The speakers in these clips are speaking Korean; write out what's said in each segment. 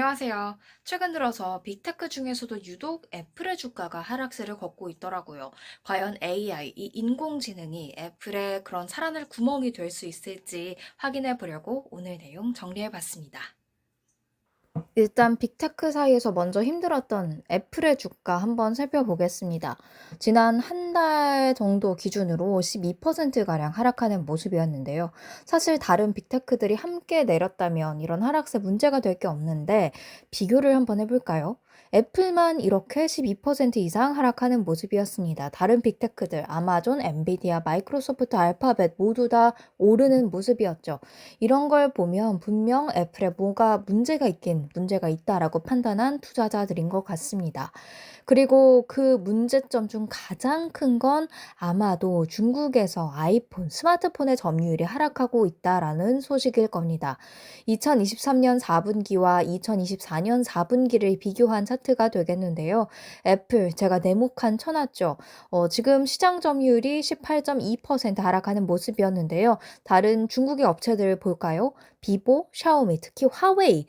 안녕하세요. 최근 들어서 빅테크 중에서도 유독 애플의 주가가 하락세를 걷고 있더라고요. 과연 AI, 이 인공지능이 애플의 그런 살아날 구멍이 될 수 있을지 확인해 보려고 오늘 내용 정리해 봤습니다. 일단 빅테크 사이에서 먼저 힘들었던 애플의 주가 한번 살펴보겠습니다. 지난 한 달 정도 기준으로 12%가량 하락하는 모습이었는데요. 사실 다른 빅테크들이 함께 내렸다면 이런 하락세 문제가 될 게 없는데 비교를 한번 해볼까요? 애플만 이렇게 12% 이상 하락하는 모습이었습니다. 다른 빅테크들, 아마존, 엔비디아, 마이크로소프트, 알파벳 모두 다 오르는 모습이었죠. 이런 걸 보면 분명 애플에 뭐가 문제가 있다라고 판단한 투자자들인 것 같습니다. 그리고 그 문제점 중 가장 큰 건 아마도 중국에서 아이폰, 스마트폰의 점유율이 하락하고 있다라는 소식일 겁니다. 2023년 4분기와 2024년 4분기를 비교한 차트가 되겠는데요. 애플, 제가 네모칸 쳐놨죠. 지금 시장 점유율이 18.2% 하락하는 모습이었는데요. 다른 중국의 업체들 볼까요? 비보, 샤오미, 특히 화웨이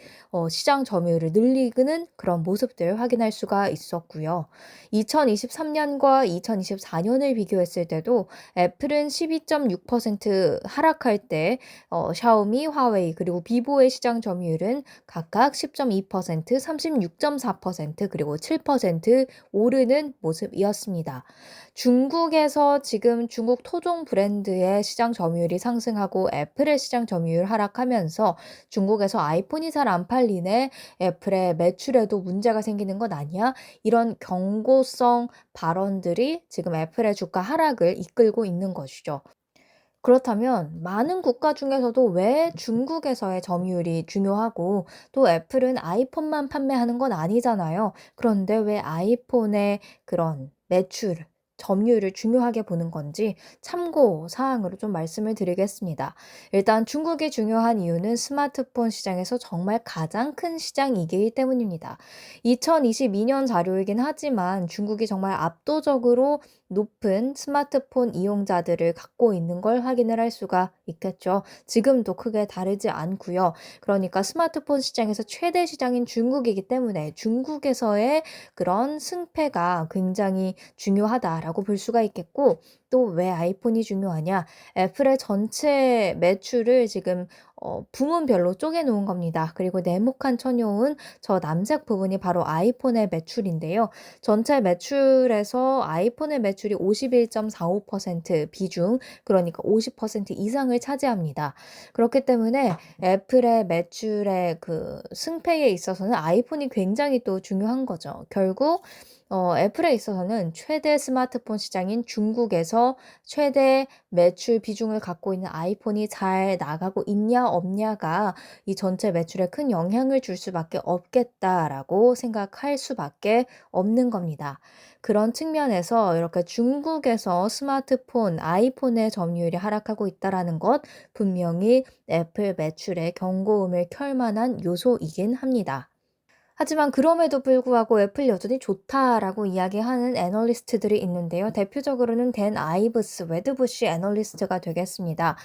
시장 점유율을 늘리는 그런 모습들 확인할 수가 있었고요. 2023년과 2024년을 비교했을 때도 애플은 12.6% 하락할 때 샤오미, 화웨이 그리고 비보의 시장 점유율은 각각 10.2%, 36.4% 그리고 7% 오르는 모습이었습니다. 중국에서 지금 중국 토종 브랜드의 시장 점유율이 상승하고 애플의 시장 점유율 하락하면서 중국에서 아이폰이 잘 안 팔리네. 애플의 매출에도 문제가 생기는 것 아니야? 이런 경고성 발언들이 지금 애플의 주가 하락을 이끌고 있는 것이죠. 그렇다면 많은 국가 중에서도 왜 중국에서의 점유율이 중요하고 또 애플은 아이폰만 판매하는 건 아니잖아요. 그런데 왜 아이폰의 그런 매출, 점유율을 중요하게 보는 건지 참고 사항으로 좀 말씀을 드리겠습니다. 일단 중국이 중요한 이유는 스마트폰 시장에서 정말 가장 큰 시장이기 때문입니다. 2022년 자료이긴 하지만 중국이 정말 압도적으로 높은 스마트폰 이용자들을 갖고 있는 걸 확인을 할 수가 있겠죠. 지금도 크게 다르지 않고요. 그러니까 스마트폰 시장에서 최대 시장인 중국이기 때문에 중국에서의 그런 승패가 굉장히 중요하다라고 볼 수가 있겠고 또 왜 아이폰이 중요하냐? 애플의 전체 매출을 지금 부문별로 쪼개 놓은 겁니다. 그리고 네모칸 쳐놓은 저 남색 부분이 바로 아이폰의 매출인데요. 전체 매출에서 아이폰의 매출이 51.45% 비중, 그러니까 50% 이상을 차지합니다. 그렇기 때문에 애플의 매출의 그 승패에 있어서는 아이폰이 굉장히 또 중요한 거죠. 결국 애플에 있어서는 최대 스마트폰 시장인 중국에서 최대 매출 비중을 갖고 있는 아이폰이 잘 나가고 있냐 없냐가 이 전체 매출에 큰 영향을 줄 수밖에 없겠다라고 생각할 수밖에 없는 겁니다. 그런 측면에서 이렇게 중국에서 스마트폰, 아이폰의 점유율이 하락하고 있다라는 것 분명히 애플 매출에 경고음을 켤 만한 요소이긴 합니다. 하지만 그럼에도 불구하고 "애플 여전히 좋다."라고 이야기하는 애널리스트들이 있는데요. 대표적으로는 댄 아이브스 웨드부시 애널리스트가 되겠습니다.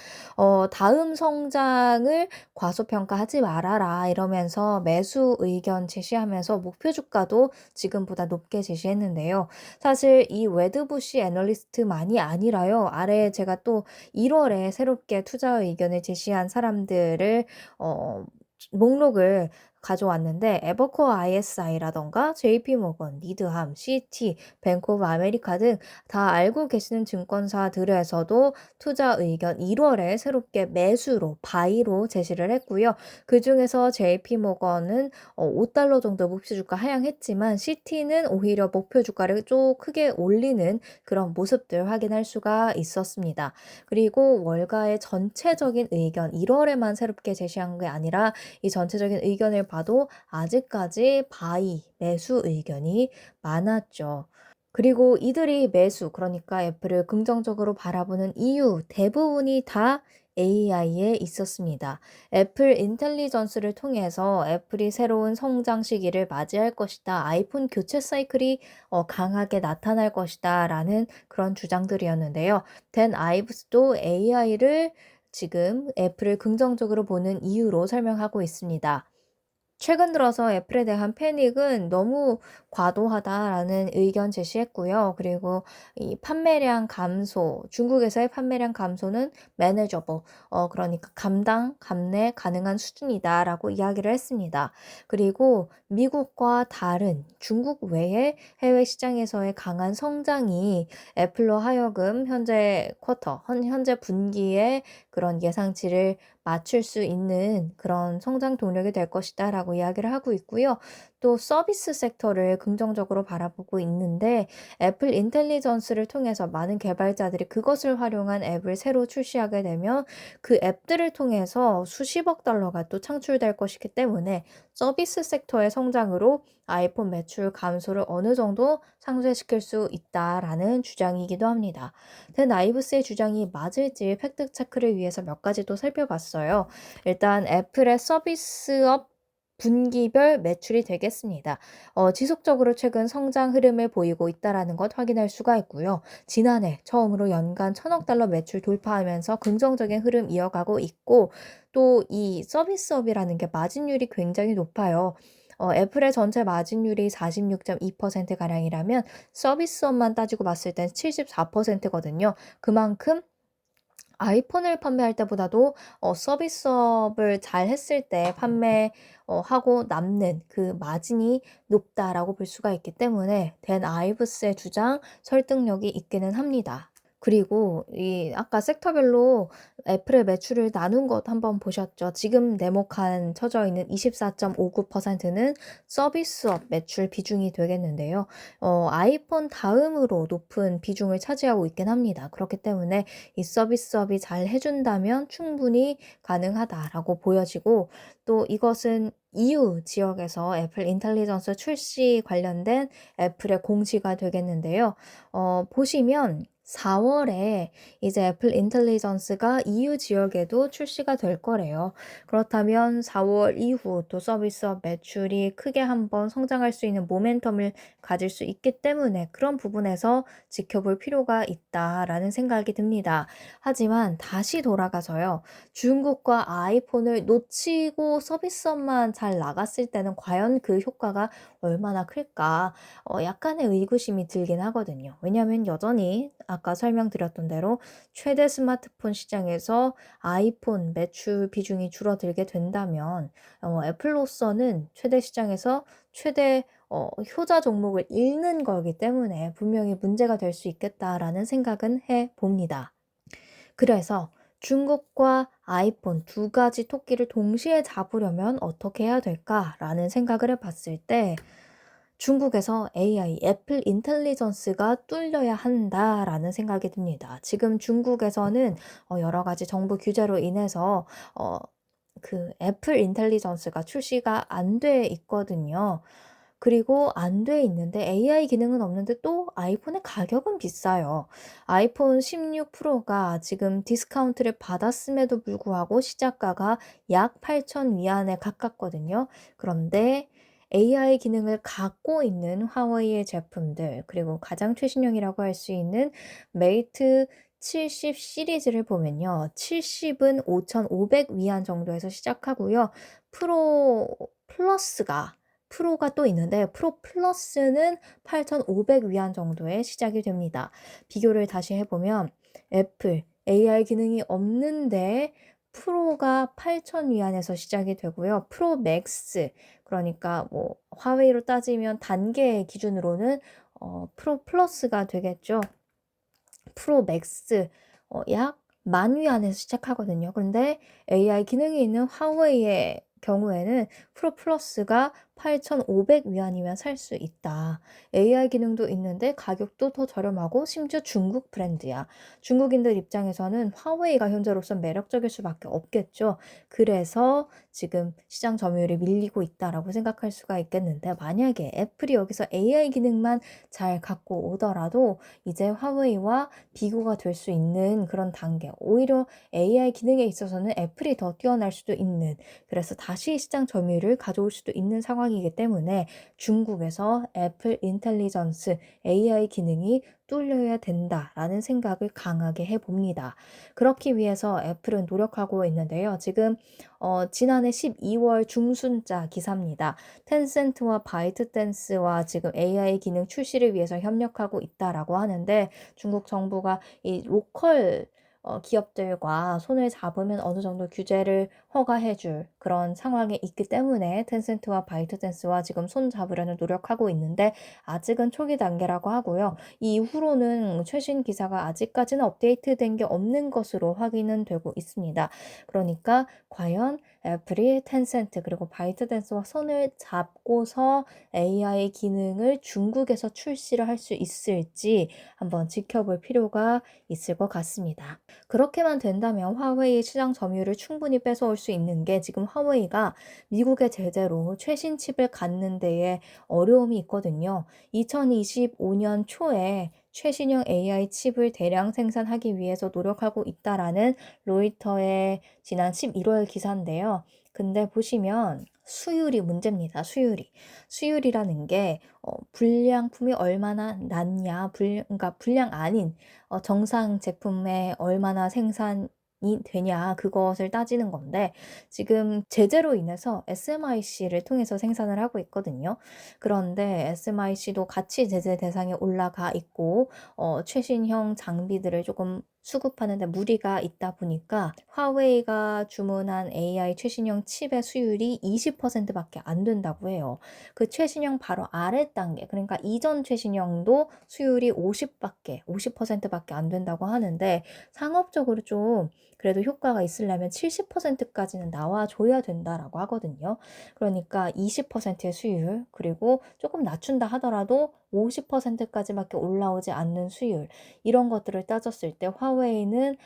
"다음 성장을 과소평가하지 말아라." 이러면서 매수 의견 제시하면서 목표 주가도 지금보다 높게 제시했는데요. 사실 이 웨드부시 애널리스트만이 아니라요. 아래에 제가 또 1 월에 새롭게 투자 의견을 제시한 사람들을 어 목록을 가져왔는데 에버코어 ISI라든가 JP모건, 리드함, 시티, 뱅크 오브 아메리카 등 다 알고 계시는 증권사들에서도 투자 의견 1 월에 새롭게 매수로 바이로 제시를 했고요. 그중에서 JP모건은 $5 정도 목표 주가 하향했지만 시티는 오히려 목표 주가를 좀 크게 올리는 그런 모습들 확인할 수가 있었습니다. 그리고 월가의 전체적인 의견 1 월에만 새롭게 제시한 게 아니라 이 전체적인 의견을 봐도 아직까지 바이, 매수 의견이 많았죠. 그리고 이들이 매수, 그러니까 애플을 긍정적으로 바라보는 이유 대부분이 다 AI에 있었습니다. 애플 인텔리전스를 통해서 애플이 새로운 성장 시기를 맞이할 것이다. 아이폰 교체 사이클이 강하게 나타날 것이다. 라는 그런 주장들이었는데요. 댄 아이브스도 AI를 지금 애플을 긍정적으로 보는 이유로 설명하고 있습니다. 최근 들어서 애플에 대한 패닉은 너무 과도하다라는 의견 제시했고요. 그리고 이 판매량 감소, 중국에서의 판매량 감소는 manageable, 그러니까 감당, 감내 가능한 수준이다라고 이야기를 했습니다. 그리고 미국과 다른 중국 외의 해외 시장에서의 강한 성장이 애플로 하여금 현재 쿼터, 현재 분기의 그런 예상치를 맞출 수 있는 그런 성장 동력이 될 것이다라고 이야기를 하고 있고요. 또 서비스 섹터를 긍정적으로 바라보고 있는데 애플 인텔리전스를 통해서 많은 개발자들이 그것을 활용한 앱을 새로 출시하게 되면 그 앱들을 통해서 수십억 달러가 또 창출될 것이기 때문에 서비스 섹터의 성장으로 아이폰 매출 감소를 어느 정도 상쇄시킬 수 있다라는 주장이기도 합니다. 댄 아이브스의 주장이 맞을지 팩트 체크를 위해서 몇 가지 또 살펴봤어요. 일단 애플의 서비스업 분기별 매출이 되겠습니다. 지속적으로 최근 성장 흐름을 보이고 있다라는 것 확인할 수가 있고요. 지난해 처음으로 연간 1,000억 달러 매출 돌파하면서 긍정적인 흐름 이어가고 있고 또 이 서비스업이라는 게 마진율이 굉장히 높아요. 애플의 전체 마진율이 46.2% 가량이라면 서비스업만 따지고 봤을 땐 74%거든요. 그만큼 아이폰을 판매할 때보다도 서비스업을 잘 했을 때 하고 남는 그 마진이 높다라고 볼 수가 있기 때문에 댄 아이브스의 주장 설득력이 있기는 합니다. 그리고 이 아까 섹터별로 애플의 매출을 나눈 것 한번 보셨죠? 지금 네모칸 쳐져 있는 24.59%는 서비스업 매출 비중이 되겠는데요. 아이폰 다음으로 높은 비중을 차지하고 있긴 합니다. 그렇기 때문에 이 서비스업이 잘 해준다면 충분히 가능하다라고 보여지고 또 이것은 EU 지역에서 애플 인텔리전스 출시 관련된 애플의 공시가 되겠는데요. 보시면 4월에 이제 애플 인텔리전스가 EU 지역에도 출시가 될 거래요. 그렇다면 4월 이후 또 서비스업 매출이 크게 한번 성장할 수 있는 모멘텀을 가질 수 있기 때문에 그런 부분에서 지켜볼 필요가 있다라는 생각이 듭니다. 하지만 다시 돌아가서요. 중국과 아이폰을 놓치고 서비스업만 잘 나갔을 때는 과연 그 효과가 얼마나 클까? 약간의 의구심이 들긴 하거든요. 왜냐하면 여전히 아까 설명드렸던 대로 최대 스마트폰 시장에서 아이폰 매출 비중이 줄어들게 된다면 애플로서는 최대 시장에서 최대 효자 종목을 잃는 거기 때문에 분명히 문제가 될 수 있겠다라는 생각은 해 봅니다. 그래서 중국과 아이폰 두 가지 토끼를 동시에 잡으려면 어떻게 해야 될까라는 생각을 해봤을 때 중국에서 AI, 애플 인텔리전스가 뚫려야 한다라는 생각이 듭니다. 지금 중국에서는 여러 가지 정부 규제로 인해서 그 애플 인텔리전스가 출시가 안 돼 있거든요. 그리고 안 돼 있는데 AI 기능은 없는데 또 아이폰의 가격은 비싸요. 아이폰 16 프로가 지금 디스카운트를 받았음에도 불구하고 시작가가 약 8천 위안에 가깝거든요. 그런데 AI 기능을 갖고 있는 화웨이의 제품들, 그리고 가장 최신형이라고 할 수 있는 메이트 70 시리즈를 보면요. 70은 5,500 위안 정도에서 시작하고요. 프로 플러스가 프로가 또 있는데 프로 플러스는 8,500 위안 정도에 시작이 됩니다. 비교를 다시 해보면 애플 AI 기능이 없는데 프로가 8,000 위안에서 시작이 되고요. 프로 맥스 그러니까 뭐 화웨이로 따지면 단계 기준으로는 프로 플러스가 되겠죠. 프로 맥스 약 10,000위안에서 시작하거든요. 그런데 AI 기능이 있는 화웨이의 경우에는 프로 플러스가 8,500 위안이면 살 수 있다. AI 기능도 있는데 가격도 더 저렴하고 심지어 중국 브랜드야. 중국인들 입장에서는 화웨이가 현재로선 매력적일 수밖에 없겠죠. 그래서 지금 시장 점유율이 밀리고 있다라고 생각할 수가 있겠는데 만약에 애플이 여기서 AI 기능만 잘 갖고 오더라도 이제 화웨이와 비교가 될 수 있는 그런 단계. 오히려 AI 기능에 있어서는 애플이 더 뛰어날 수도 있는 그래서 다시 시장 점유율을 가져올 수도 있는 상황이 상황이기 때문에 중국에서 애플 인텔리전스 AI 기능이 뚫려야 된다라는 생각을 강하게 해봅니다. 그렇기 위해서 애플은 노력하고 있는데요. 지금 지난해 12월 중순자 기사입니다. 텐센트와 바이트댄스와 지금 AI 기능 출시를 위해서 협력하고 있다라고 하는데 중국 정부가 이 로컬 기업들과 손을 잡으면 어느 정도 규제를 허가해 줄 그런 상황에 있기 때문에 텐센트와 바이트댄스와 지금 손 잡으려는 노력하고 있는데 아직은 초기 단계라고 하고요. 이후로는 최신 기사가 아직까지는 업데이트된 게 없는 것으로 확인은 되고 있습니다. 그러니까 과연 애플이 텐센트 그리고 바이트댄스와 손을 잡고서 AI 기능을 중국에서 출시를 할 수 있을지 한번 지켜볼 필요가 있을 것 같습니다. 그렇게만 된다면 화웨이 시장 점유율을 충분히 뺏어올 수 있는 게 지금 화웨이가 미국의 제재로 최신 칩을 갖는 데에 어려움이 있거든요. 2025년 초에 최신형 AI 칩을 대량 생산하기 위해서 노력하고 있다라는 로이터의 지난 11월 기사인데요. 근데 보시면 수율이 문제입니다. 수율이라는 게 불량품이 얼마나 낮냐, 그러니까 불량 아닌 정상 제품에 얼마나 생산이 되냐 그것을 따지는 건데 지금 제재로 인해서 SMIC를 통해서 생산을 하고 있거든요. 그런데 SMIC도 같이 제재 대상에 올라가 있고 최신형 장비들을 조금 수급하는 데 무리가 있다 보니까 화웨이가 주문한 AI 최신형 칩의 수율이 20%밖에 안 된다고 해요. 그 최신형 바로 아래 단계 그러니까 이전 최신형도 수율이 50%밖에 안 된다고 하는데 상업적으로 좀 그래도 효과가 있으려면 70%까지는 나와줘야 된다라고 하거든요. 그러니까 20%의 수율 그리고 조금 낮춘다 하더라도 50%까지밖에 올라오지 않는 수율 이런 것들을 따졌을 때 화웨이는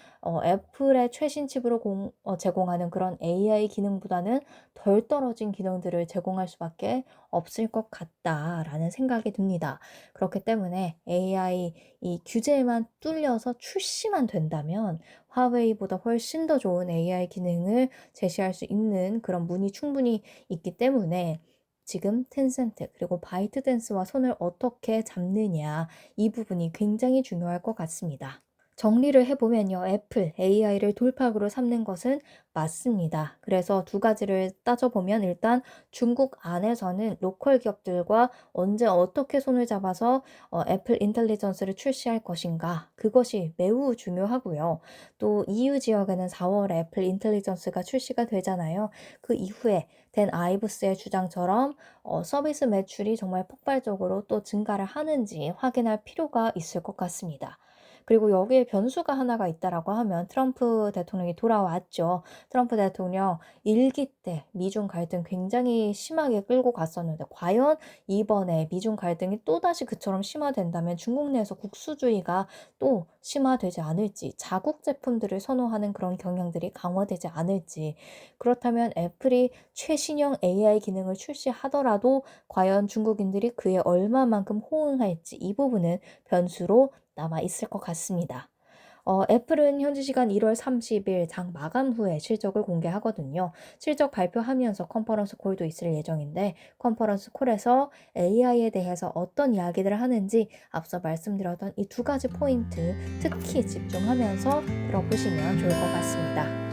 애플의 최신 칩으로 제공하는 그런 AI 기능보다는 덜 떨어진 기능들을 제공할 수밖에 없을 것 같다라는 생각이 듭니다. 그렇기 때문에 AI 이 규제만 뚫려서 출시만 된다면 화웨이보다 훨씬 더 좋은 AI 기능을 제시할 수 있는 그런 문이 충분히 있기 때문에 지금 텐센트 그리고 바이트댄스와 손을 어떻게 잡느냐 이 부분이 굉장히 중요할 것 같습니다. 정리를 해보면요. 애플 AI를 돌파구로 삼는 것은 맞습니다. 그래서 두 가지를 따져보면 일단 중국 안에서는 로컬 기업들과 언제 어떻게 손을 잡아서 애플 인텔리전스를 출시할 것인가 그것이 매우 중요하고요. 또 EU 지역에는 4월에 애플 인텔리전스가 출시가 되잖아요. 그 이후에 댄 아이브스의 주장처럼 서비스 매출이 정말 폭발적으로 또 증가를 하는지 확인할 필요가 있을 것 같습니다. 그리고 여기에 변수가 하나가 있다라고 하면 트럼프 대통령이 돌아왔죠. 트럼프 대통령 1기 때 미중 갈등 굉장히 심하게 끌고 갔었는데 과연 이번에 미중 갈등이 또다시 그처럼 심화된다면 중국 내에서 국수주의가 또 심화되지 않을지 자국 제품들을 선호하는 그런 경향들이 강화되지 않을지 그렇다면 애플이 최신형 AI 기능을 출시하더라도 과연 중국인들이 그에 얼마만큼 호응할지 이 부분은 변수로 남아 있을 것 같습니다. 애플은 현지 시간 1월 30일 장 마감 후에 실적을 공개하거든요. 실적 발표하면서 컨퍼런스 콜도 있을 예정인데 컨퍼런스 콜에서 AI에 대해서 어떤 이야기들을 하는지 앞서 말씀드렸던 이 두 가지 포인트 특히 집중하면서 들어보시면 좋을 것 같습니다.